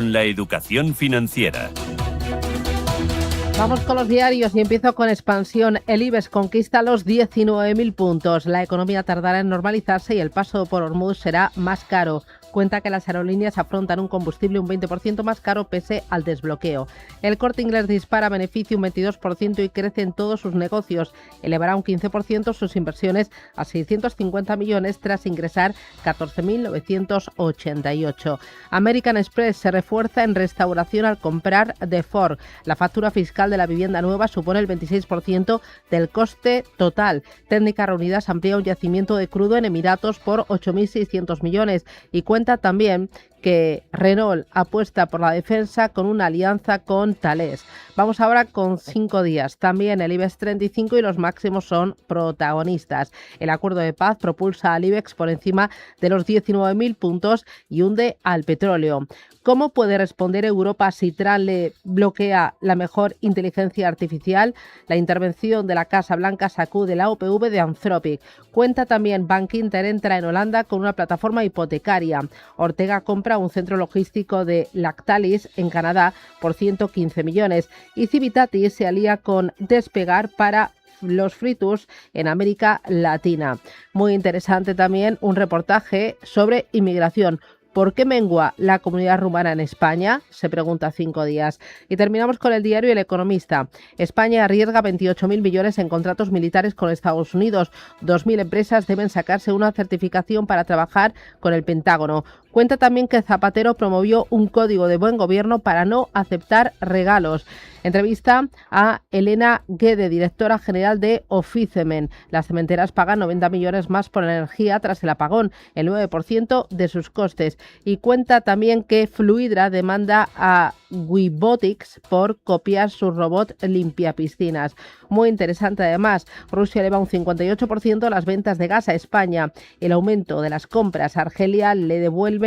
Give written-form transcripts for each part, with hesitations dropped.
La educación financiera. Vamos con los diarios y empiezo con expansión. El IBEX conquista los 19.000 puntos. La economía tardará en normalizarse y el paso por Hormuz será más caro. Cuenta que las aerolíneas afrontan un combustible un 20% más caro pese al desbloqueo. El Corte Inglés dispara beneficio un 22% y crece en todos sus negocios. Elevará un 15% sus inversiones a 650 millones tras ingresar 14.988. American Express se refuerza en restauración al comprar de Ford. La factura fiscal de la vivienda nueva supone el 26% del coste total. Técnicas Reunidas amplía un yacimiento de crudo en Emiratos por 8.600 millones y cuenta también que Renault apuesta por la defensa con una alianza con Thales. Vamos ahora con 5 días. También el IBEX 35 y los máximos son protagonistas. El acuerdo de paz propulsa al IBEX por encima de los 19.000 puntos y hunde al petróleo. ¿Cómo puede responder Europa si Trump le bloquea la mejor inteligencia artificial? La intervención de la Casa Blanca sacude la OPV de Anthropic. Cuenta también Bank Inter entra en Holanda con una plataforma hipotecaria. Ortega compra un centro logístico de Lactalis en Canadá por 115 millones. Y Civitatis se alía con Despegar para los fritos en América Latina. Muy interesante también un reportaje sobre inmigración. ¿Por qué mengua la comunidad rumana en España? Se pregunta 5 días. Y terminamos con el diario El Economista. España arriesga 28.000 millones en contratos militares con Estados Unidos. 2.000 empresas deben sacarse una certificación para trabajar con el Pentágono. Cuenta también que Zapatero promovió un código de buen gobierno para no aceptar regalos. Entrevista a Elena Guede, directora general de Oficemen. Las cementeras pagan 90 millones más por energía tras el apagón, el 9% de sus costes. Y cuenta también que Fluidra demanda a Wibotics por copiar su robot limpiapiscinas. Muy interesante además, Rusia eleva un 58% las ventas de gas a España. El aumento de las compras a Argelia le devuelven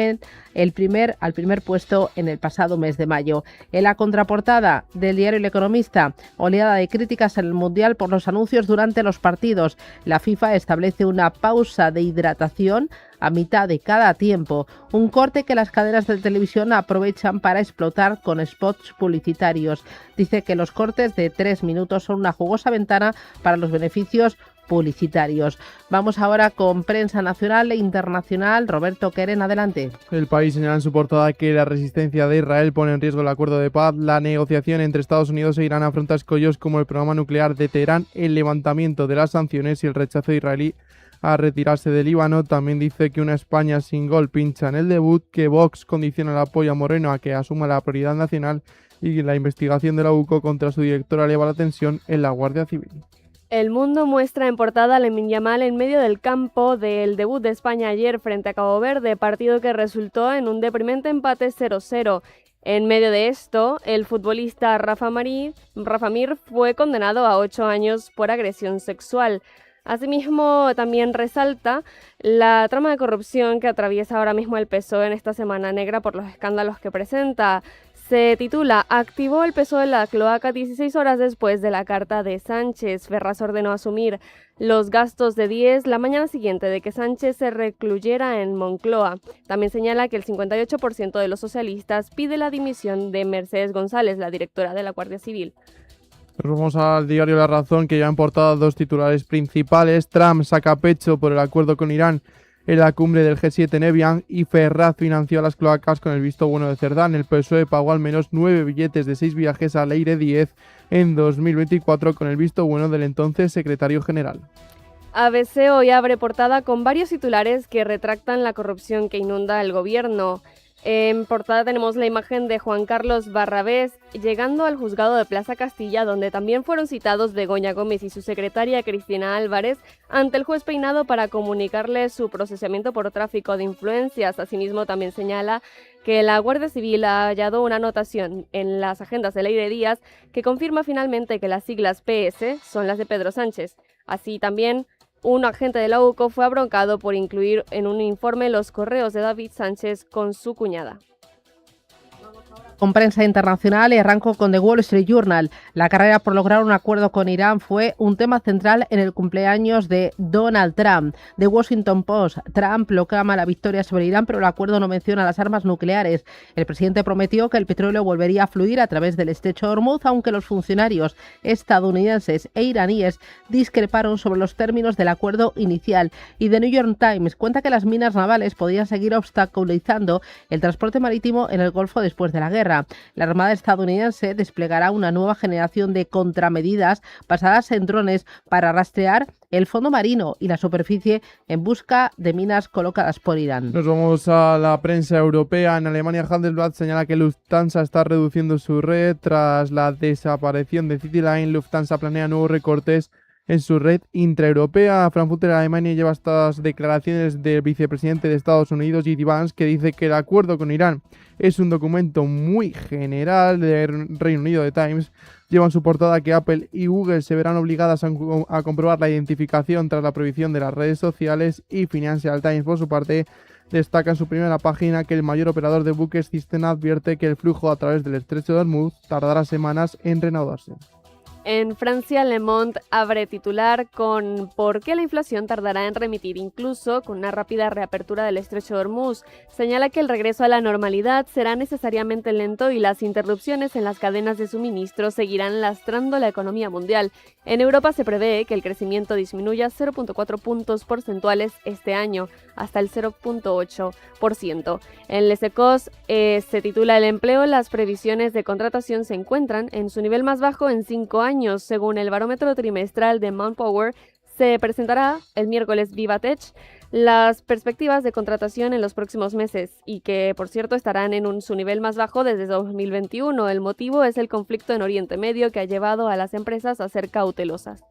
al primer puesto en el pasado mes de mayo. En la contraportada del diario El Economista, oleada de críticas en el Mundial por los anuncios durante los partidos. La FIFA establece una pausa de hidratación a mitad de cada tiempo, un corte que las cadenas de televisión aprovechan para explotar con spots publicitarios. Dice que los cortes de 3 minutos son una jugosa ventana para los beneficios publicitarios. Vamos ahora con prensa nacional e internacional. Roberto Queren, adelante. El País señala en su portada que la resistencia de Israel pone en riesgo el acuerdo de paz. La negociación entre Estados Unidos e Irán afronta escollos como el programa nuclear de Teherán, el levantamiento de las sanciones y el rechazo israelí a retirarse del Líbano. También dice que una España sin gol pincha en el debut, que Vox condiciona el apoyo a Moreno a que asuma la prioridad nacional y la investigación de la UCO contra su directora eleva la tensión en la Guardia Civil. El Mundo muestra en portada a Lamine Yamal en medio del campo del debut de España ayer frente a Cabo Verde, partido que resultó en un deprimente empate 0-0. En medio de esto, el futbolista Rafa Mir fue condenado a 8 años por agresión sexual. Asimismo, también resalta la trama de corrupción que atraviesa ahora mismo el PSOE en esta semana negra por los escándalos que presenta. Se titula «Activó el PSOE la cloaca 16 horas después de la carta de Sánchez». Ferraz ordenó asumir los gastos de Díez la mañana siguiente de que Sánchez se recluyera en Moncloa. También señala que el 58% de los socialistas pide la dimisión de Mercedes González, la directora de la Guardia Civil. Nos vamos al diario La Razón, que ya en portada 2 titulares principales. Trump saca pecho por el acuerdo con Irán en la cumbre del G7 en Evian y Ferraz financió las cloacas con el visto bueno de Cerdán. El PSOE pagó al menos 9 billetes de 6 viajes a Leire Díez en 2024 con el visto bueno del entonces secretario general. ABC hoy abre portada con varios titulares que retractan la corrupción que inunda el gobierno. En portada tenemos la imagen de Juan Carlos Barrabés llegando al juzgado de Plaza Castilla, donde también fueron citados Begoña Gómez y su secretaria Cristina Álvarez ante el juez Peinado para comunicarle su procesamiento por tráfico de influencias. Asimismo, también señala que la Guardia Civil ha hallado una anotación en las agendas de Leire Díaz que confirma finalmente que las siglas PS son las de Pedro Sánchez. Así también, un agente de la UCO fue abroncado por incluir en un informe los correos de David Sánchez con su cuñada. Con prensa internacional y arranco con The Wall Street Journal. La carrera por lograr un acuerdo con Irán fue un tema central en el cumpleaños de Donald Trump. The Washington Post. Trump proclama la victoria sobre Irán, pero el acuerdo no menciona las armas nucleares. El presidente prometió que el petróleo volvería a fluir a través del estrecho de Hormuz, aunque los funcionarios estadounidenses e iraníes discreparon sobre los términos del acuerdo inicial. Y The New York Times cuenta que las minas navales podrían seguir obstaculizando el transporte marítimo en el Golfo después de la guerra. La Armada estadounidense desplegará una nueva generación de contramedidas basadas en drones para rastrear el fondo marino y la superficie en busca de minas colocadas por Irán. Nos vamos a la prensa europea. En Alemania, Handelsblatt señala que Lufthansa está reduciendo su red tras la desaparición de CityLine. Lufthansa planea nuevos recortes en su red intraeuropea. Frankfurter Alemania lleva estas declaraciones del vicepresidente de Estados Unidos, J.D. Vance, que dice que el acuerdo con Irán es un documento muy general. Del Reino Unido, The Times lleva en su portada que Apple y Google se verán obligadas a comprobar la identificación tras la prohibición de las redes sociales. Y Financial Times, por su parte, destaca en su primera página que el mayor operador de buques Cistern advierte que el flujo a través del estrecho de Hormuz tardará semanas en reanudarse. En Francia, Le Monde abre titular con ¿por qué la inflación tardará en remitir incluso con una rápida reapertura del estrecho de Hormuz? Señala que el regreso a la normalidad será necesariamente lento y las interrupciones en las cadenas de suministro seguirán lastrando la economía mundial. En Europa se prevé que el crecimiento disminuya 0.4 puntos porcentuales este año, hasta el 0.8%. En Les Echos se titula El empleo, las previsiones de contratación se encuentran en su nivel más bajo en 5 años. Según el barómetro trimestral de Manpower, se presentará el miércoles Vivatech las perspectivas de contratación en los próximos meses y que, por cierto, estarán en su nivel más bajo desde 2021. El motivo es el conflicto en Oriente Medio que ha llevado a las empresas a ser cautelosas.